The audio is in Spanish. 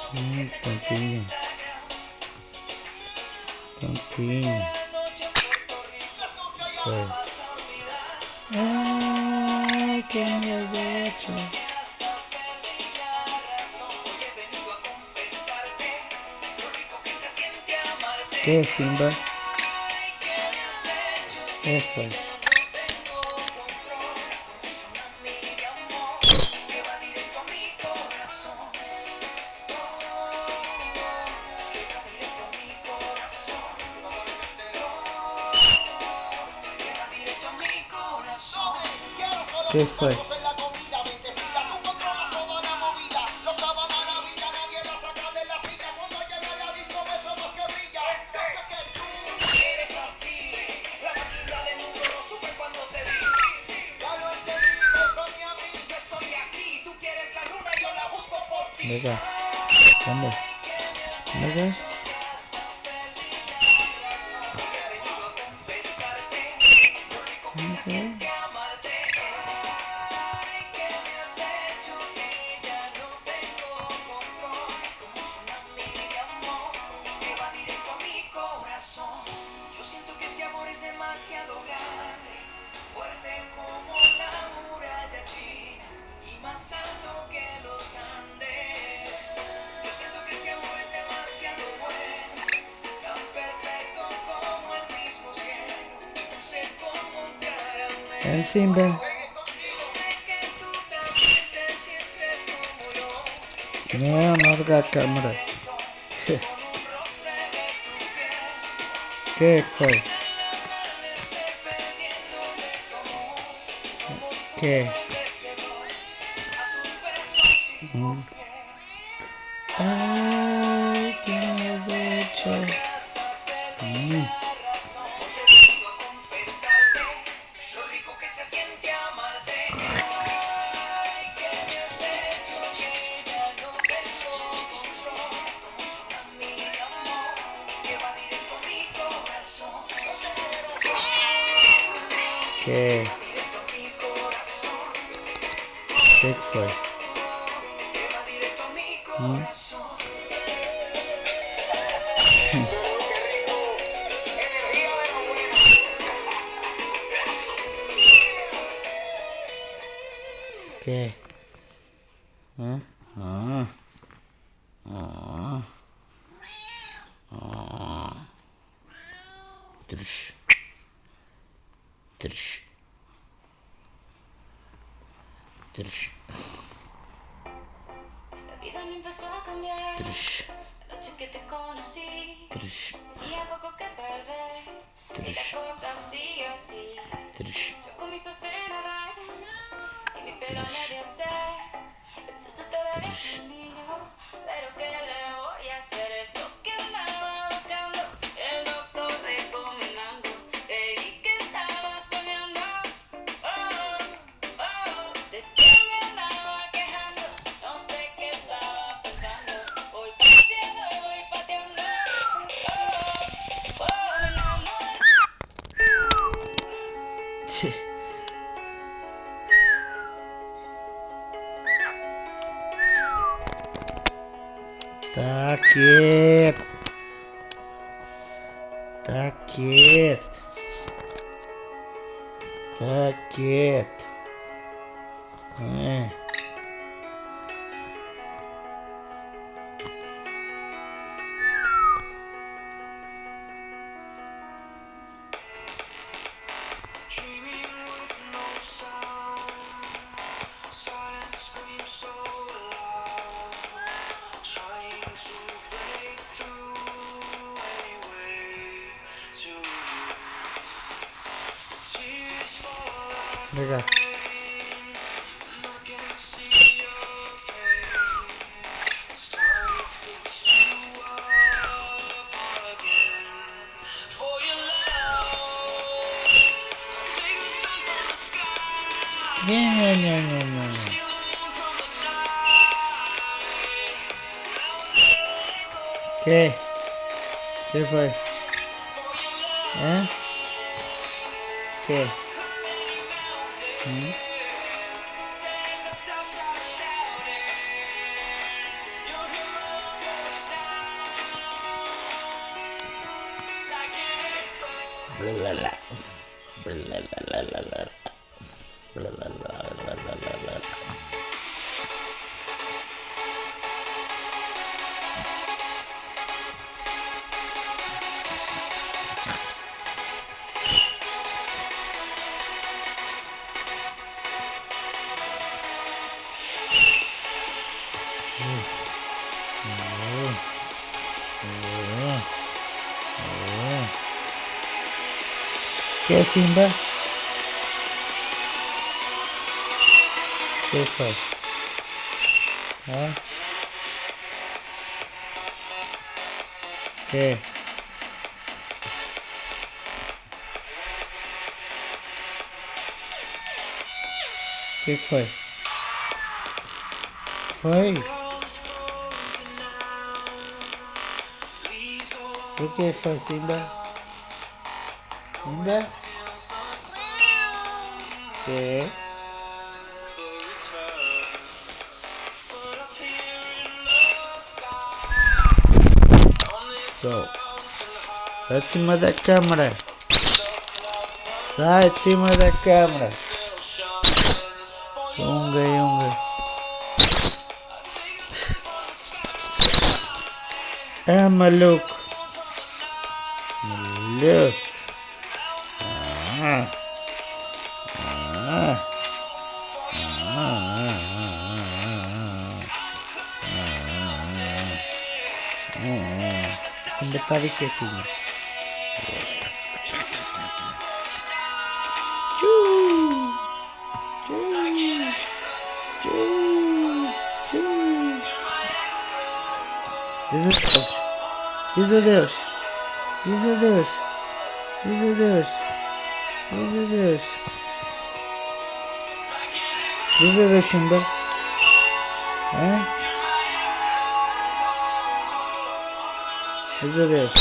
Tontinho. Tontinho. Foi. Ai, que me has hecho. Que Simba? Foi. ¿Qué fue? Venga, ¿dónde? Venga. Okay. En Simba. No, no la cámara. ¿Qué fue? ¿Qué? Ay, ¿qué me has hecho? ¿Qué? ¿Qué fue? ¿Qué? ¿Ah? Ah. Ah. Ah. Trish. Trish. Trish. La vida me empezó a cambiar. Trish. La noche que te conocí. Trish. Y a poco que tardé. Y las cosas sigue así. Trish. Yo comenzaste a nadar. Y mi pelo medio sé. Pensaste te verías un niño. Pero ¿qué le voy a hacer? Eso que andaba buscando. El doctor recomendando. Creí que estaba soñando. Oh, oh. De ti me andaba quejando. No sé qué estaba pensando. Voy pateando y voy pateando. Oh, oh, me enamoré. Tá quieto. Tá quieto. Tá quieto. É. Legal. Não. Que foi? Hã? Que? Blablabla. Blablabla. Blablabla. ¿Qué, Simba? ¿Qué fue? ¿Ah? ¿Qué? ¿Qué fue? ¿Foi? ¿Por qué fue, Simba? ¿Simba? ¿Qué? So, sai de cima da câmera. Sai de cima da câmera. Yunga, yunga. Ah, maluco. Maluco. Ah. Ah. Simba tá ali quietinho. Diz adeus. Diz adeus. Diz adeus. Diz adeus. Diz adeus, Simba. Hã? Diz adeus.